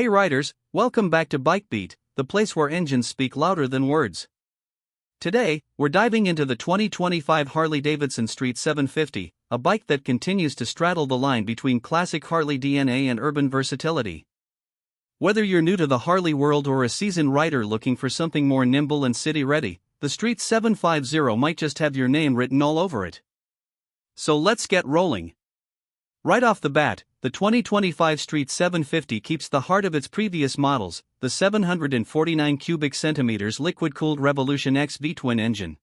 Hey riders, welcome back to Bike Beat, the place where engines speak louder than words. Today, we're diving into the 2025 Harley Davidson Street 750, a bike that continues to straddle the line between classic Harley DNA and urban versatility. Whether you're new to the Harley world or a seasoned rider looking for something more nimble and city-ready, the Street 750 might just have your name written all over it. So let's get rolling. Right off the bat, the 2025 Street 750 keeps the heart of its previous models, the 749 cubic centimeters liquid-cooled Revolution X V-twin engine.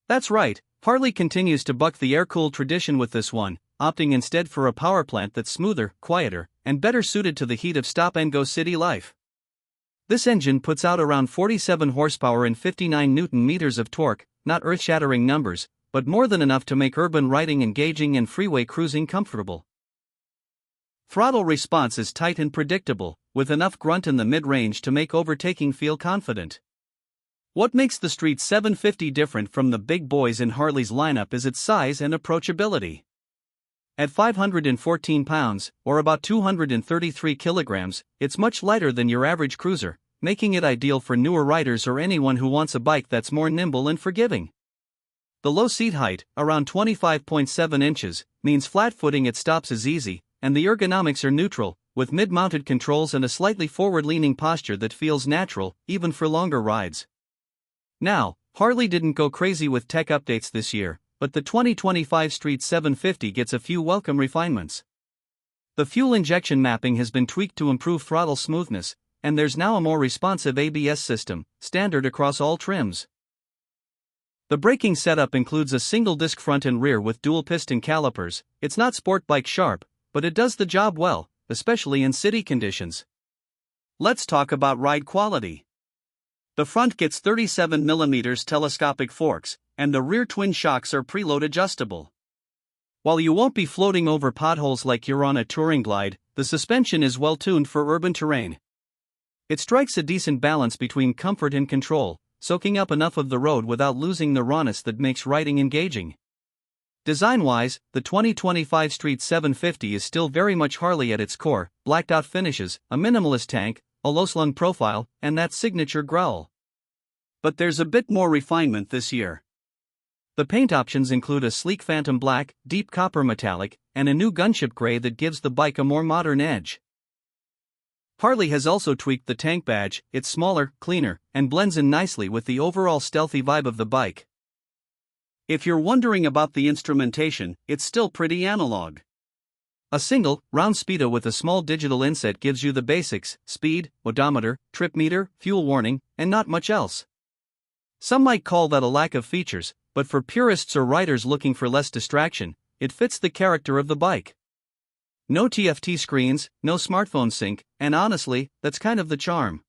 That's right, Harley continues to buck the air-cooled tradition with this one, opting instead for a powerplant that's smoother, quieter, and better suited to the heat of stop-and-go city life. This engine puts out around 47 horsepower and 59 Nm of torque, not earth-shattering numbers, but more than enough to make urban riding engaging and freeway cruising comfortable. Throttle response is tight and predictable, with enough grunt in the mid-range to make overtaking feel confident. What makes the Street 750 different from the big boys in Harley's lineup is its size and approachability. At 514 pounds, or about 233 kilograms, it's much lighter than your average cruiser, making it ideal for newer riders or anyone who wants a bike that's more nimble and forgiving. The low seat height, around 25.7 inches, means flat-footing at stops is easy, and the ergonomics are neutral, with mid-mounted controls and a slightly forward-leaning posture that feels natural, even for longer rides. Now, Harley didn't go crazy with tech updates this year, but the 2025 Street 750 gets a few welcome refinements. The fuel injection mapping has been tweaked to improve throttle smoothness, and there's now a more responsive ABS system, standard across all trims. The braking setup includes a single-disc front and rear with dual-piston calipers. It's not sport bike sharp, but it does the job well, especially in city conditions. Let's talk about ride quality. The front gets 37mm telescopic forks, and the rear twin shocks are preload adjustable. While you won't be floating over potholes like you're on a touring glide, the suspension is well tuned for urban terrain. It strikes a decent balance between comfort and control, soaking up enough of the road without losing the rawness that makes riding engaging. Design-wise, the 2025 Street 750 is still very much Harley at its core: blacked-out finishes, a minimalist tank, a low-slung profile, and that signature growl. But there's a bit more refinement this year. The paint options include a sleek phantom black, deep copper metallic, and a new gunship gray that gives the bike a more modern edge. Harley has also tweaked the tank badge. It's smaller, cleaner, and blends in nicely with the overall stealthy vibe of the bike. If you're wondering about the instrumentation, it's still pretty analog. A single, round speedo with a small digital inset gives you the basics: speed, odometer, trip meter, fuel warning, and not much else. Some might call that a lack of features, but for purists or riders looking for less distraction, it fits the character of the bike. No TFT screens, no smartphone sync, and honestly, that's kind of the charm.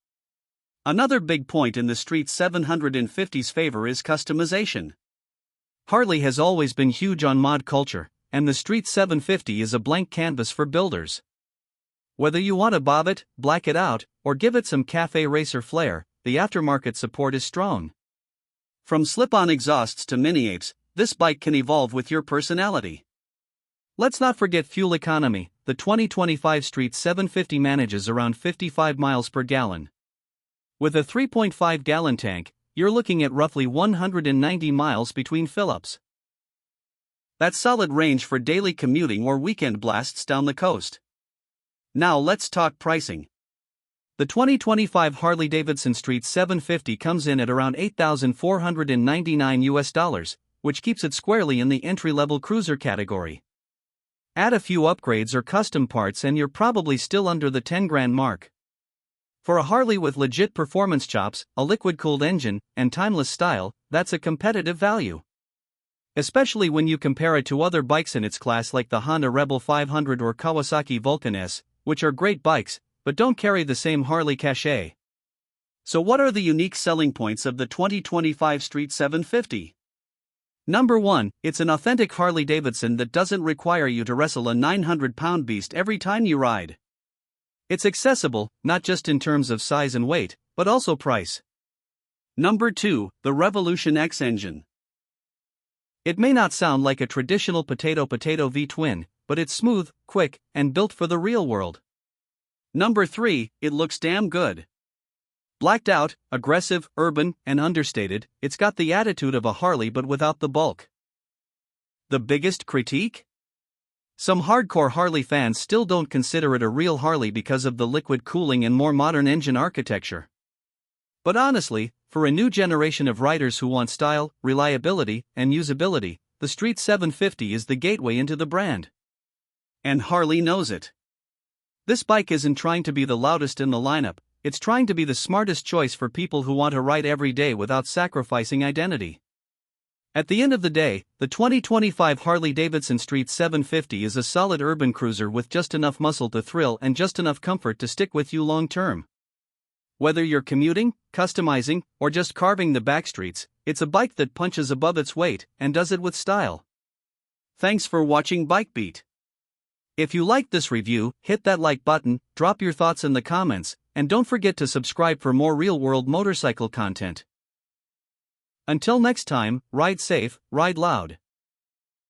Another big point in the Street 750's favor is customization. Harley has always been huge on mod culture, and the Street 750 is a blank canvas for builders. Whether you want to bob it, black it out, or give it some cafe racer flair, the aftermarket support is strong. From slip-on exhausts to mini-apes, this bike can evolve with your personality. Let's not forget fuel economy. The 2025 Street 750 manages around 55 miles per gallon. With a 3.5-gallon tank, you're looking at roughly 190 miles between fill-ups. That's solid range for daily commuting or weekend blasts down the coast. Now let's talk pricing. The 2025 Harley Davidson Street 750 comes in at around $8,499, which keeps it squarely in the entry-level cruiser category. Add a few upgrades or custom parts and you're probably still under the $10,000 mark. For a Harley with legit performance chops, a liquid-cooled engine, and timeless style, that's a competitive value. Especially when you compare it to other bikes in its class like the Honda Rebel 500 or Kawasaki Vulcan S, which are great bikes, but don't carry the same Harley cachet. So what are the unique selling points of the 2025 Street 750? Number 1, it's an authentic Harley Davidson that doesn't require you to wrestle a 900-pound beast every time you ride. It's accessible, not just in terms of size and weight, but also price. Number 2, the Revolution X engine. It may not sound like a traditional potato V-twin, but it's smooth, quick, and built for the real world. Number 3, it looks damn good. Blacked out, aggressive, urban, and understated, it's got the attitude of a Harley but without the bulk. The biggest critique? Some hardcore Harley fans still don't consider it a real Harley because of the liquid cooling and more modern engine architecture. But honestly, for a new generation of riders who want style, reliability, and usability, the Street 750 is the gateway into the brand. And Harley knows it. This bike isn't trying to be the loudest in the lineup, it's trying to be the smartest choice for people who want to ride every day without sacrificing identity. At the end of the day, the 2025 Harley Davidson Street 750 is a solid urban cruiser with just enough muscle to thrill and just enough comfort to stick with you long term. Whether you're commuting, customizing, or just carving the backstreets, it's a bike that punches above its weight and does it with style. Thanks for watching Bike Beat. If you liked this review, hit that like button, drop your thoughts in the comments, and don't forget to subscribe for more real-world motorcycle content. Until next time, ride safe, ride loud.